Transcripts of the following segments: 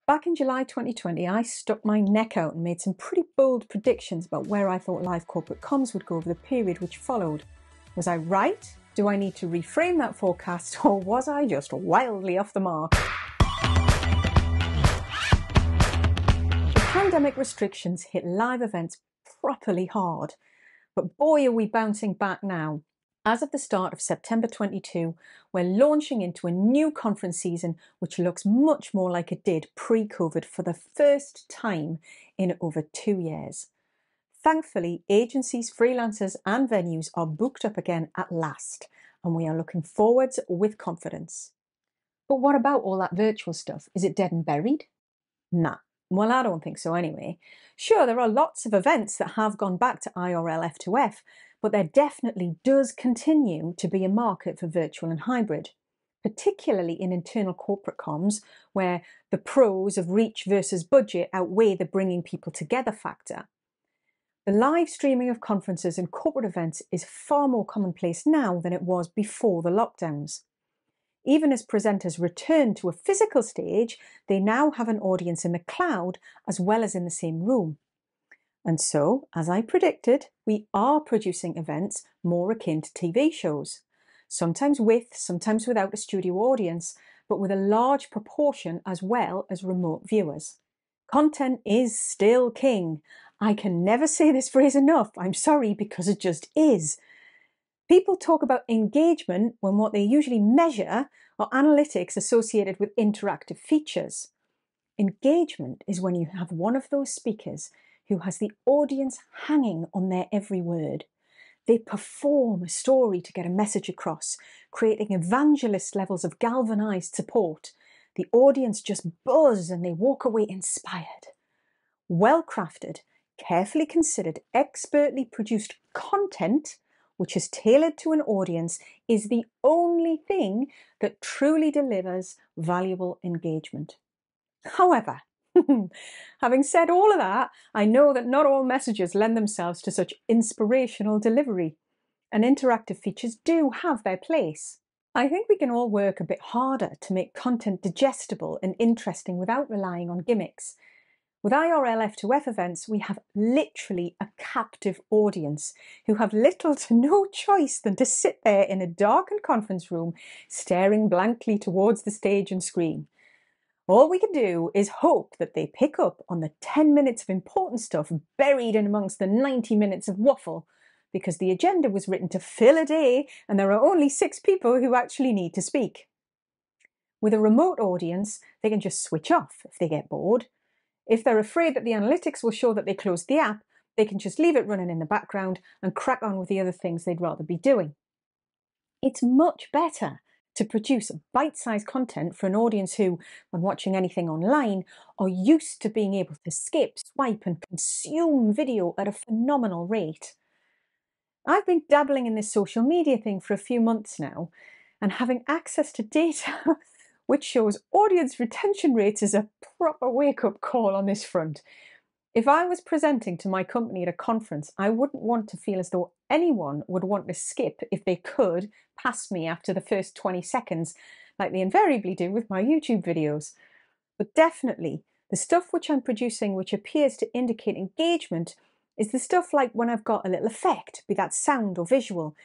Back in July 2020, I stuck my neck out and made some pretty bold predictions about where I thought live corporate comms would go over the period which followed. Was I right? Do I need to reframe that forecast, or was I just wildly off the mark? The pandemic restrictions hit live events properly hard, but boy are we bouncing back now. As of the start of September 22, we're launching into a new conference season which looks much more like it did pre-COVID for the first time in over 2 years. Thankfully, agencies, freelancers and venues are booked up again at last, and we are looking forwards with confidence. But what about all that virtual stuff? Is it dead and buried? Nah. Well, I don't think so anyway. Sure, there are lots of events that have gone back to IRL F2F, but there definitely does continue to be a market for virtual and hybrid, particularly in internal corporate comms, where the pros of reach versus budget outweigh the bringing people together factor. The live streaming of conferences and corporate events is far more commonplace now than it was before the lockdowns. Even as presenters return to a physical stage, they now have an audience in the cloud as well as in the same room. And so, as I predicted, we are producing events more akin to TV shows, sometimes with, sometimes without a studio audience, but with a large proportion as well as remote viewers. Content is still king. I can never say this phrase enough, I'm sorry, because it just is. People talk about engagement when what they usually measure are analytics associated with interactive features. Engagement is when you have one of those speakers who has the audience hanging on their every word. They perform a story to get a message across, creating evangelist levels of galvanized support. The audience just buzz and they walk away inspired. Well-crafted, carefully considered, expertly produced content which is tailored to an audience is the only thing that truly delivers valuable engagement. However, having said all of that, I know that not all messages lend themselves to such inspirational delivery, and interactive features do have their place. I think we can all work a bit harder to make content digestible and interesting without relying on gimmicks. With IRL F2F events, we have literally a captive audience who have little to no choice than to sit there in a darkened conference room, staring blankly towards the stage and screen. All we can do is hope that they pick up on the 10 minutes of important stuff buried in amongst the 90 minutes of waffle, because the agenda was written to fill a day and there are only 6 people who actually need to speak. With a remote audience, they can just switch off if they get bored. If they're afraid that the analytics will show that they closed the app, they can just leave it running in the background and crack on with the other things they'd rather be doing. It's much better to produce bite-sized content for an audience who, when watching anything online, are used to being able to skip, swipe and consume video at a phenomenal rate. I've been dabbling in this social media thing for a few months now, and having access to data which shows audience retention rates is a proper wake-up call on this front. If I was presenting to my company at a conference, I wouldn't want to feel as though anyone would want to skip, if they could, past me after the first 20 seconds, like they invariably do with my YouTube videos. But definitely, the stuff which I'm producing which appears to indicate engagement is the stuff like when I've got a little effect, be that sound or visual.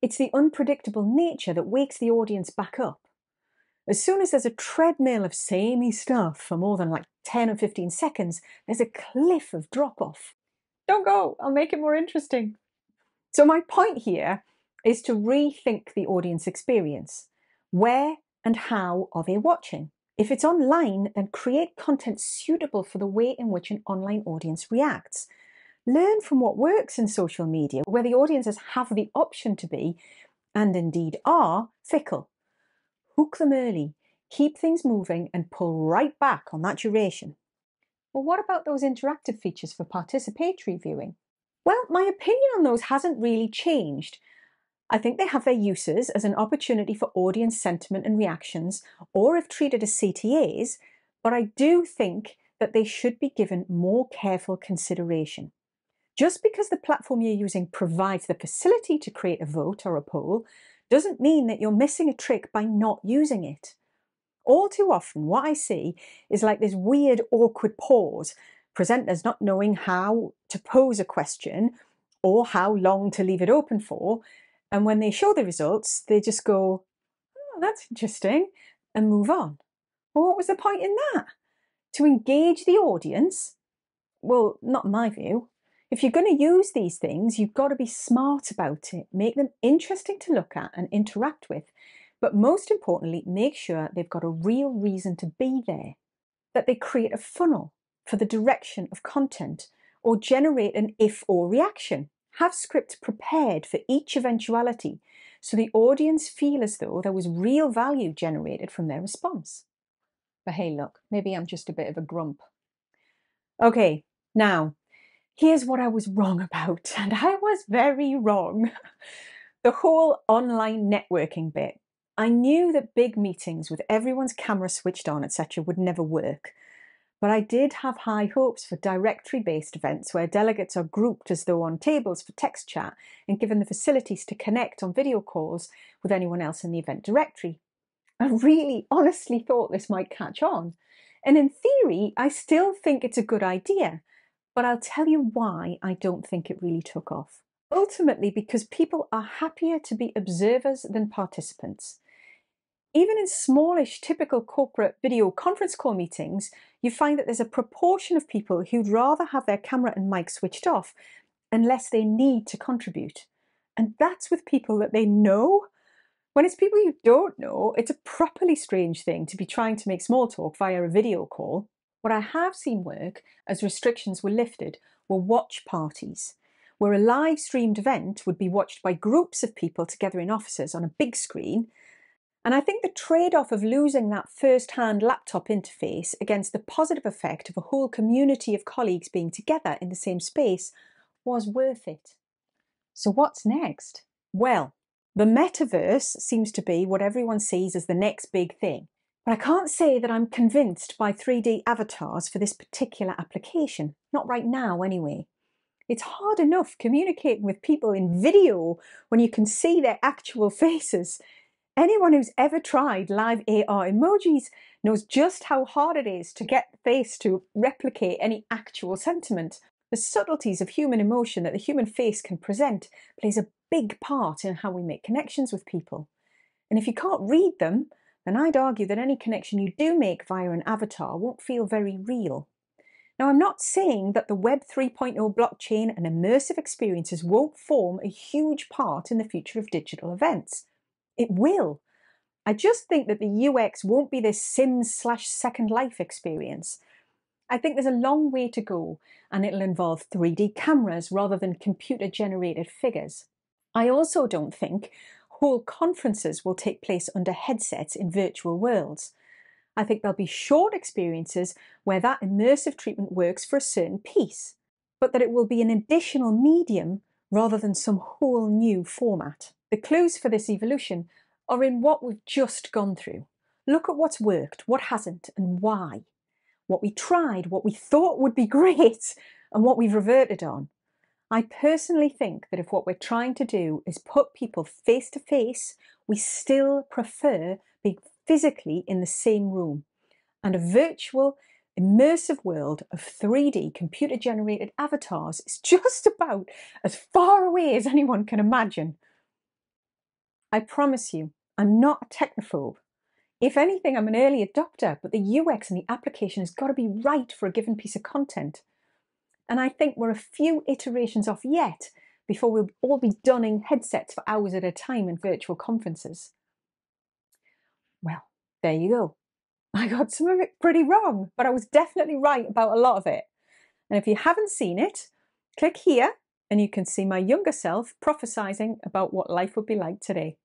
It's the unpredictable nature that wakes the audience back up. As soon as there's a treadmill of samey stuff for more than like 10 or 15 seconds, there's a cliff of drop-off. Don't go, I'll make it more interesting. So my point here is to rethink the audience experience. Where and how are they watching? If it's online, then create content suitable for the way in which an online audience reacts. Learn from what works in social media, where the audiences have the option to be, and indeed are, fickle. Hook them early, keep things moving and pull right back on that duration. Well, what about those interactive features for participatory viewing? Well, my opinion on those hasn't really changed. I think they have their uses as an opportunity for audience sentiment and reactions, or if treated as CTAs, but I do think that they should be given more careful consideration. Just because the platform you're using provides the facility to create a vote or a poll doesn't mean that you're missing a trick by not using it. All too often, what I see is like this weird, awkward pause, presenters not knowing how to pose a question or how long to leave it open for. And when they show the results, they just go, "Oh, that's interesting," and move on. Well, what was the point in that? To engage the audience? Well, not in my view. If you're going to use these things, you've got to be smart about it, make them interesting to look at and interact with. But most importantly, make sure they've got a real reason to be there, that they create a funnel for the direction of content or generate an if-or reaction. Have scripts prepared for each eventuality so the audience feel as though there was real value generated from their response. But hey, look, maybe I'm just a bit of a grump. Okay, now, here's what I was wrong about, and I was very wrong. The whole online networking bit. I knew that big meetings with everyone's camera switched on, etc., would never work. But I did have high hopes for directory-based events where delegates are grouped as though on tables for text chat and given the facilities to connect on video calls with anyone else in the event directory. I really honestly thought this might catch on. And in theory, I still think it's a good idea. But I'll tell you why I don't think it really took off. Ultimately, because people are happier to be observers than participants. Even in smallish, typical corporate video conference call meetings, you find that there's a proportion of people who'd rather have their camera and mic switched off unless they need to contribute. And that's with people that they know. When it's people you don't know, it's a properly strange thing to be trying to make small talk via a video call. What I have seen work, as restrictions were lifted, were watch parties, where a live streamed event would be watched by groups of people together in offices on a big screen. And I think the trade-off of losing that first-hand laptop interface against the positive effect of a whole community of colleagues being together in the same space was worth it. So what's next? Well, the metaverse seems to be what everyone sees as the next big thing. But I can't say that I'm convinced by 3D avatars for this particular application. Not right now, anyway. It's hard enough communicating with people in video when you can see their actual faces. Anyone who's ever tried live AR emojis knows just how hard it is to get the face to replicate any actual sentiment. The subtleties of human emotion that the human face can present plays a big part in how we make connections with people. And if you can't read them, then I'd argue that any connection you do make via an avatar won't feel very real. Now, I'm not saying that the Web 3.0 blockchain and immersive experiences won't form a huge part in the future of digital events. It will. I just think that the UX won't be this Sims/Second Life experience. I think there's a long way to go, and it'll involve 3D cameras rather than computer-generated figures. I also don't think whole conferences will take place under headsets in virtual worlds. I think there'll be short experiences where that immersive treatment works for a certain piece, but that it will be an additional medium rather than some whole new format. The clues for this evolution are in what we've just gone through. Look at what's worked, what hasn't, and why. What we tried, what we thought would be great, and what we've reverted on. I personally think that if what we're trying to do is put people face to face, we still prefer being physically in the same room. And a virtual, immersive world of 3D computer-generated avatars is just about as far away as anyone can imagine. I promise you, I'm not a technophobe. If anything, I'm an early adopter, but the UX and the application has got to be right for a given piece of content. And I think we're a few iterations off yet before we'll all be donning headsets for hours at a time in virtual conferences. Well, there you go. I got some of it pretty wrong, but I was definitely right about a lot of it. And if you haven't seen it, click here and you can see my younger self prophesizing about what life would be like today.